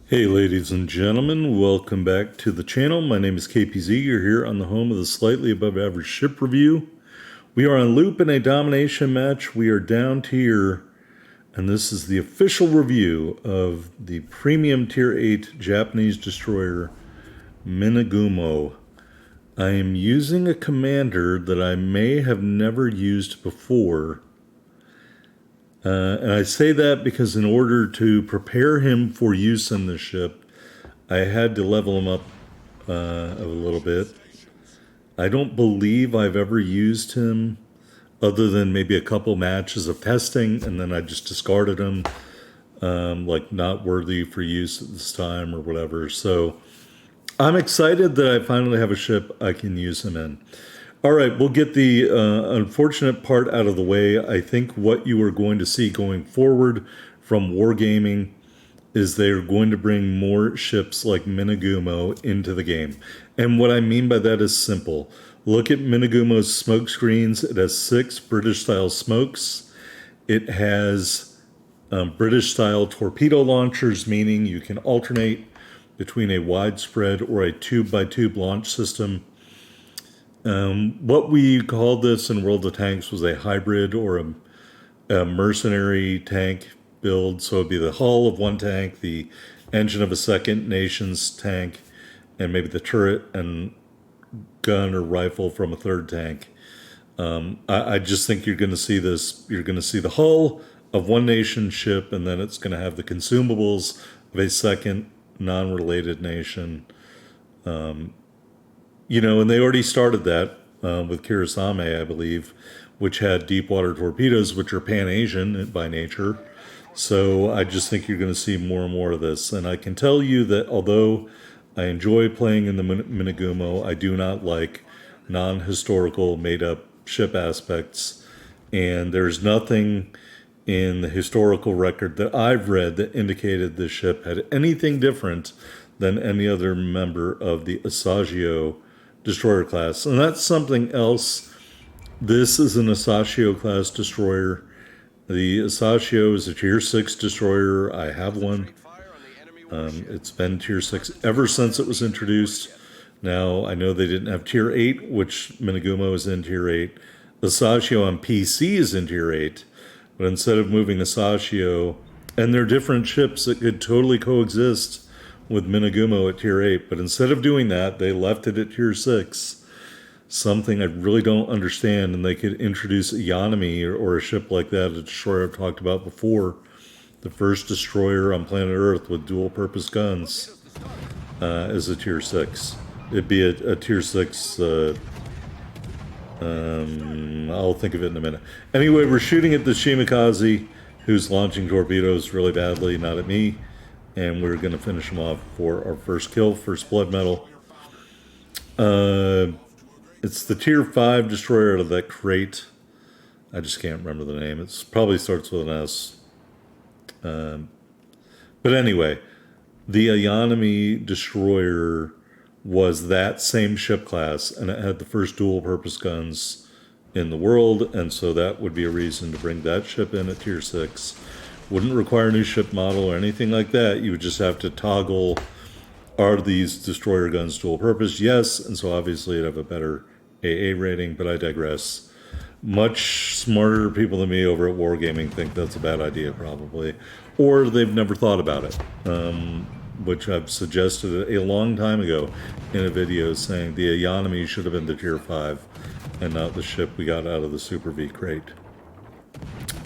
Hey ladies and gentlemen, welcome back to the channel. My name is KPZ. You're here on the home of the slightly above average ship review. We are on loop in a domination match. We are down tier, and this is the official review of the premium tier 8 Japanese destroyer Minegumo. I am using a commander that I may have never used before. And I say that because in order to prepare him for use in the ship, I had to level him up a little bit. I don't believe I've ever used him other than maybe a couple matches of testing, and then I just discarded him, like not worthy for use at this time or whatever. So I'm excited that I finally have a ship I can use him in. All right, we'll get the unfortunate part out of the way. I think what you are going to see going forward from Wargaming is they're going to bring more ships like Minegumo into the game. And what I mean by that is simple. Look at Minegumo's smoke screens. It has 6 British-style smokes. It has British-style torpedo launchers, meaning you can alternate between a widespread or a tube-by-tube launch system. What we called this in World of Tanks was a hybrid or a mercenary tank build. So it'd be the hull of one tank, the engine of a second nation's tank, and maybe the turret and gun or rifle from a third tank. I just think you're going to see this. You're going to see the hull of one nation ship, and then it's going to have the consumables of a second non-related nation. And they already started that with Kurosame, I believe, which had deep water torpedoes, which are Pan-Asian by nature. So I just think you're going to see more and more of this. And I can tell you that although I enjoy playing in the Minegumo, I do not like non-historical made-up ship aspects. And there's nothing in the historical record that I've read that indicated this ship had anything different than any other member of the Asagio destroyer class. And that's something else. This is an Asagio class destroyer. The Asagio is a tier 6 destroyer. I have one. It's been tier 6 ever since it was introduced. Now, I know they didn't have tier 8, which Minegumo is in tier 8. Asagio on PC is in tier 8. But instead of moving Asagio, and they're different ships that could totally coexist with Minegumo at tier 8, but instead of doing that, they left it at tier 6. Something I really don't understand, and they could introduce Yanami or a ship like that, a destroyer I've talked about before, the first destroyer on planet Earth with dual-purpose guns, as a tier 6. It'd be a tier 6, I'll think of it in a minute. Anyway, we're shooting at the Shimakaze, who's launching torpedoes really badly, not at me. And we're going to finish him off for our first kill, first blood medal. It's the tier 5 destroyer out of that crate. I just can't remember the name. It probably starts with an S. But anyway, the Ayanami destroyer was that same ship class, and it had the first dual-purpose guns in the world, and so that would be a reason to bring that ship in at tier 6. Wouldn't require a new ship model or anything like that. You would just have to toggle, are these destroyer guns dual purpose? Yes, and so obviously it'd have a better AA rating, but I digress. Much smarter people than me over at Wargaming think that's a bad idea probably, or they've never thought about it, which I've suggested a long time ago in a video saying the Ayanami should have been the tier 5 and not the ship we got out of the Super V crate.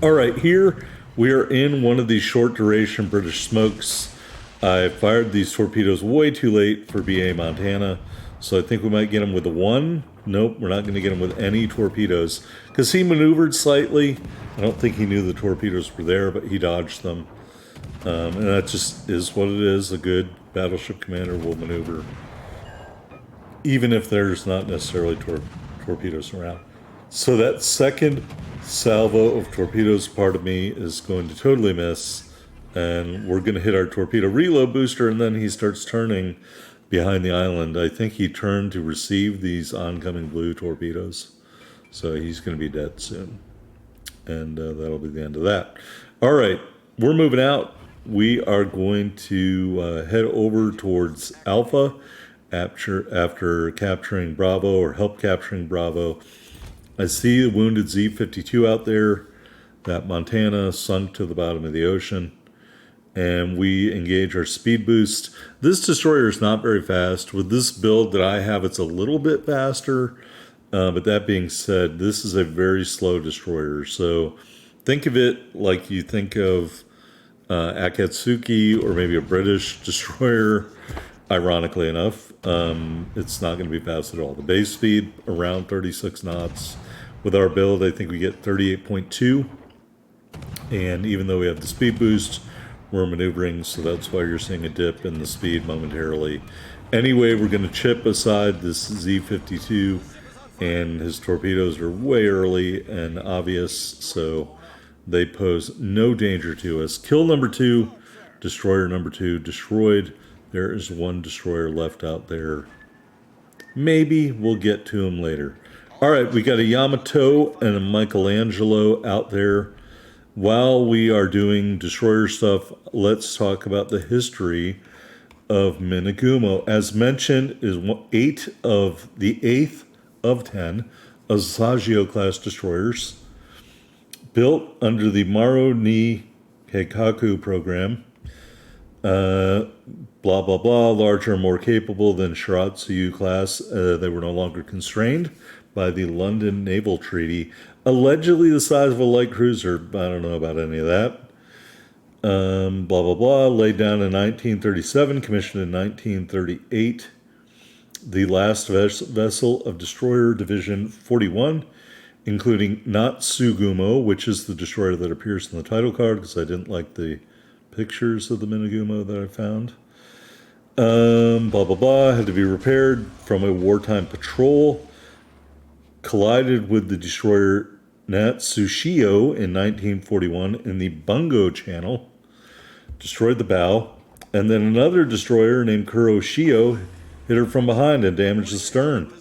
All right, here we are in one of these short duration British smokes. I fired these torpedoes way too late for BA Montana, so I think we might get him with a 1. Nope, we're not going to get him with any torpedoes, because he maneuvered slightly. I don't think he knew the torpedoes were there, but he dodged them. And that just is what it is. A good battleship commander will maneuver, even if there's not necessarily torpedoes around. So that second salvo of torpedoes, part of me is going to totally miss, and we're going to hit our torpedo reload booster, and then he starts turning behind the island. I think he turned to receive these oncoming blue torpedoes, so he's going to be dead soon, and that'll be the end of that. All right, we're moving out. we are going to head over towards Alpha after capturing Bravo, or help capturing Bravo. I see a wounded Z-52 out there. That Montana sunk to the bottom of the ocean. And we engage our speed boost. This destroyer is not very fast. With this build that I have, it's a little bit faster. But that being said, this is a very slow destroyer. So think of it like you think of Akatsuki, or maybe a British destroyer. Ironically enough, it's not going to be fast at all. The base speed around 36 knots. With our build, I think we get 38.2. And even though we have the speed boost, we're maneuvering, so that's why you're seeing a dip in the speed momentarily. Anyway, we're going to chip aside this Z-52, and his torpedoes are way early and obvious, so they pose no danger to us. Kill number 2, destroyer number 2 destroyed. There is one destroyer left out there. Maybe we'll get to him later. All right, we got a Yamato and a Michelangelo out there. While we are doing destroyer stuff, let's talk about the history of Minegumo. As mentioned, is 8 of the 8th of 10 Asagio class destroyers built under the Maru ni Keikaku program. Blah, blah, blah, larger, more capable than Shiratsuyu class. They were no longer constrained by the London Naval Treaty. Allegedly the size of a light cruiser. I don't know about any of that. Blah, blah, blah. Laid down in 1937, commissioned in 1938. The last vessel of Destroyer Division 41, including Natsugumo, which is the destroyer that appears in the title card, because I didn't like the pictures of the Minegumo that I found. Blah, blah, blah. Had to be repaired from a wartime patrol. Collided with the destroyer Natsushio in 1941 in the Bungo Channel. Destroyed the bow. And then another destroyer named Kuroshio hit her from behind and damaged the stern.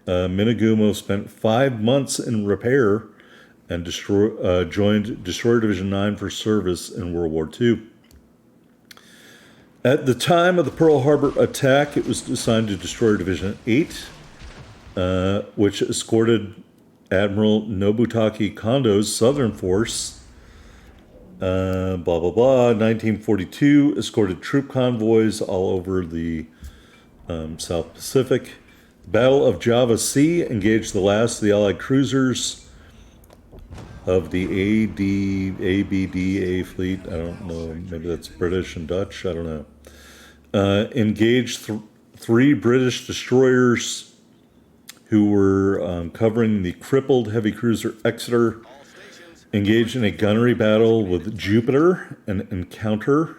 Minegumo spent 5 months in repair and joined Destroyer Division 9 for service in World War II. At the time of the Pearl Harbor attack, it was assigned to Destroyer Division 8, which escorted Admiral Nobutake Kondo's Southern Force. Blah, blah, blah. 1942, escorted troop convoys all over the South Pacific. Battle of Java Sea, engaged the last of the Allied cruisers of the ABDA fleet. I don't know, maybe that's British and Dutch, I don't know. Engaged 3 British destroyers who were covering the crippled heavy cruiser Exeter. Engaged in a gunnery battle with Jupiter and Encounter.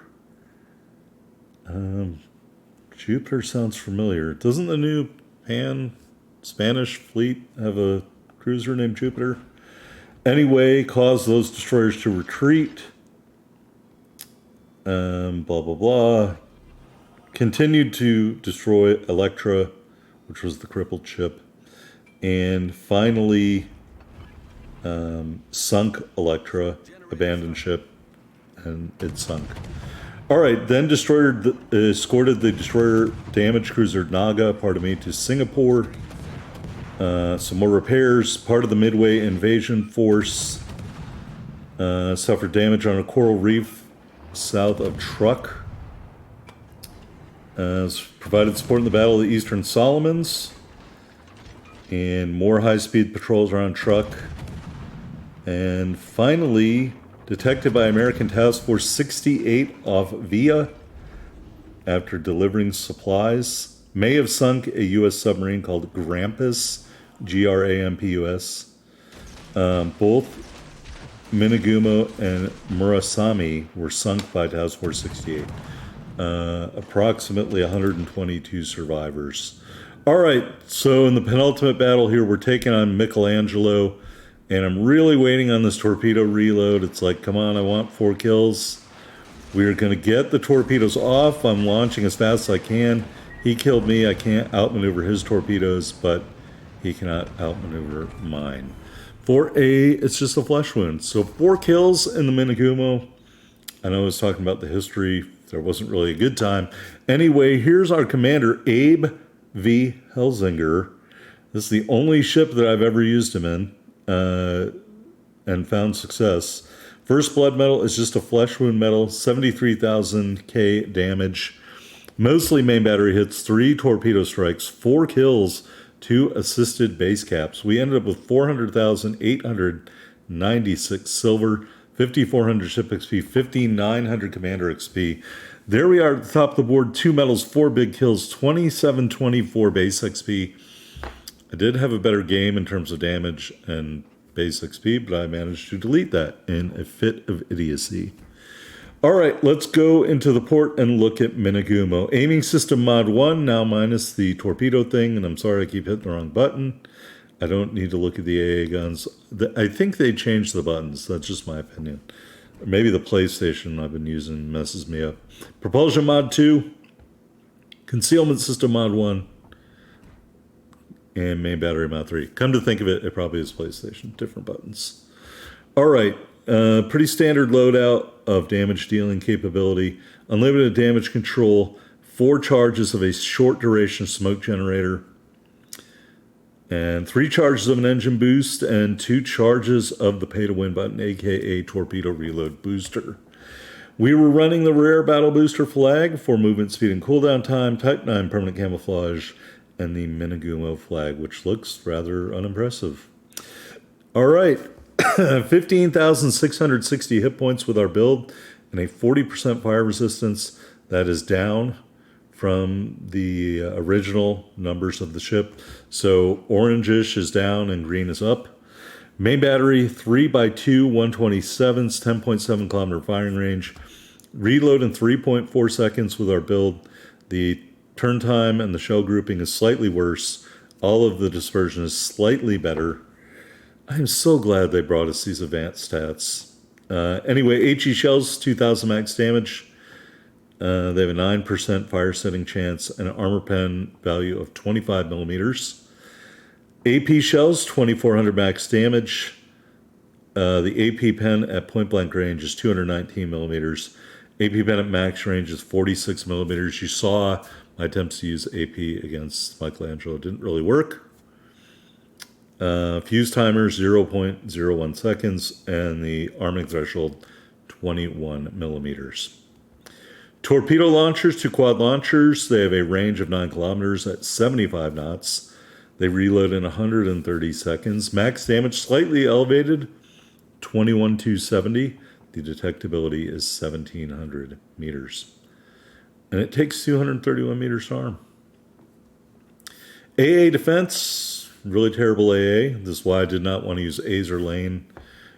Jupiter sounds familiar. Doesn't the new Spanish fleet have a cruiser named Jupiter? Anyway, caused those destroyers to retreat. Blah, blah, blah. Continued to destroy Electra, which was the crippled ship. And finally sunk Electra, abandoned ship, and it sunk. All right, then escorted the destroyer damaged cruiser Naga, to Singapore. Some more repairs. Part of the Midway invasion force suffered damage on a coral reef south of Truk. Provided support in the Battle of the Eastern Solomons. And more high-speed patrols around Truk. And finally, detected by American Task Force 68 off Via after delivering supplies. May have sunk a U.S. submarine called Grampus, Grampus. Both Minegumo and Murasame were sunk by Task Force 68. Approximately 122 survivors. All right, so in the penultimate battle here, we're taking on Michelangelo, and I'm really waiting on this torpedo reload. It's like, come on, I want 4 kills. We're going to get the torpedoes off. I'm launching as fast as I can. He killed me. I can't outmaneuver his torpedoes, but he cannot outmaneuver mine. It's just a flesh wound. So 4 kills in the Minegumo. I know I was talking about the history. There wasn't really a good time. Anyway, here's our commander, Abe V. Helsinger. This is the only ship that I've ever used him in and found success. First blood medal is just a flesh wound medal, 73,000 K damage. Mostly main battery hits, 3 torpedo strikes, 4 kills, 2 assisted base caps. We ended up with 400,896 silver, 5,400 ship XP, 5,900 commander XP. There we are at the top of the board, 2 medals, 4 big kills, 2724 base XP. I did have a better game in terms of damage and base XP, but I managed to delete that in a fit of idiocy. All right, let's go into the port and look at Minegumo. Aiming system mod 1, now minus the torpedo thing, and I'm sorry I keep hitting the wrong button. I don't need to look at the AA guns. I think they changed the buttons. That's just my opinion. Or maybe the PlayStation I've been using messes me up. Propulsion mod 2, concealment system mod 1, and main battery mod 3. Come to think of it, it probably is PlayStation. Different buttons. All right. Pretty standard loadout of damage dealing capability. Unlimited damage control. 4 charges of a short duration smoke generator. And 3 charges of an engine boost. And 2 charges of the pay to win button, aka torpedo reload booster. We were running the rare battle booster flag for movement speed and cooldown time. Type 9 permanent camouflage. And the Minegumo flag, which looks rather unimpressive. All right, 15,660 hit points with our build and a 40% fire resistance. That is down from the original numbers of the ship. So orangish is down and green is up. Main battery, 3x2, 127s, 10.7 kilometer firing range. Reload in 3.4 seconds with our build. The turn time and the shell grouping is slightly worse. All of the dispersion is slightly better. I'm so glad they brought us these advanced stats. Anyway, HE shells, 2,000 max damage. They have a 9% fire setting chance and an armor pen value of 25 millimeters. AP shells, 2,400 max damage. The AP pen at point blank range is 219 millimeters. AP pen at max range is 46 millimeters. You saw my attempts to use AP against Michelangelo didn't really work. Fuse timer 0.01 seconds, and the arming threshold 21 millimeters. Torpedo launchers, 2 quad launchers. They have a range of 9 kilometers at 75 knots. They reload in 130 seconds. Max damage slightly elevated, 21,270. The detectability is 1,700 meters. And it takes 231 meters to arm. AA defense, really terrible AA. This is why I did not want to use A's or Lane.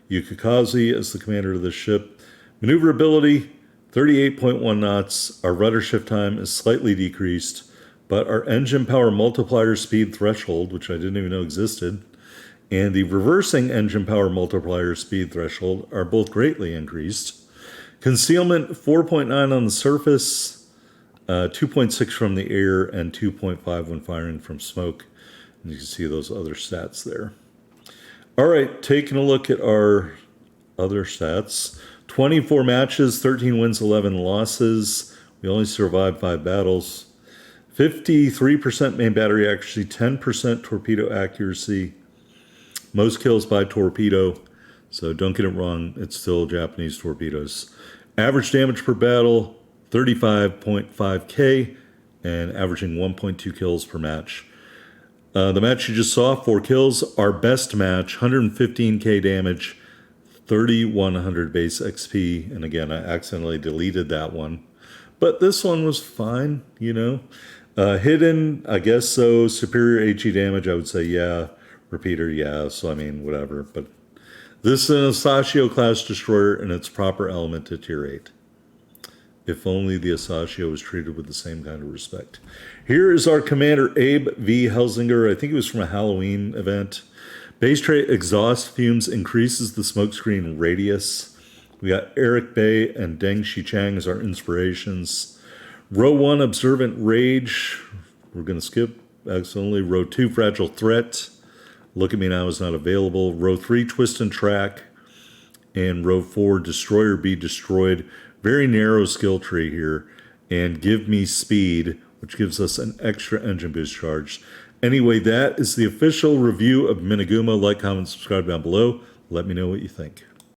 Yukikaze as the commander of this ship. Maneuverability, 38.1 knots. Our rudder shift time is slightly decreased, but our engine power multiplier speed threshold, which I didn't even know existed, and the reversing engine power multiplier speed threshold are both greatly increased. Concealment, 4.9 on the surface, 2.6 from the air, and 2.5 when firing from smoke. And you can see those other stats there. All right, taking a look at our other stats. 24 matches, 13 wins, 11 losses. We only survived 5 battles. 53% main battery accuracy, 10% torpedo accuracy. Most kills by torpedo. So don't get it wrong, it's still Japanese torpedoes. Average damage per battle, 35.5K, and averaging 1.2 kills per match. The match you just saw, 4 kills. Our best match, 115K damage, 3,100 base XP. And again, I accidentally deleted that one. But this one was fine, you know. Hidden, I guess so. Superior HE damage, I would say, yeah. Repeater, yeah. So, I mean, whatever. But this is an Asashio class destroyer in its proper element to tier 8. If only the Asashio was treated with the same kind of respect. Here is our commander, Abe V. Helsinger. I think it was from a Halloween event. Base trait exhaust fumes increases the smokescreen radius. We got Eric Bay and Deng Shichang as our inspirations. Row 1, Observant Rage. We're going to skip accidentally. Row 2, Fragile Threat. Look at Me Now is not available. Row 3, Twist and Track. And row 4, Destroyer Be Destroyed. very narrow skill tree here and give me speed, which gives us an extra engine boost charge. Anyway, that is the official review of Minegumo. Like, comment, subscribe down below. Let me know what you think.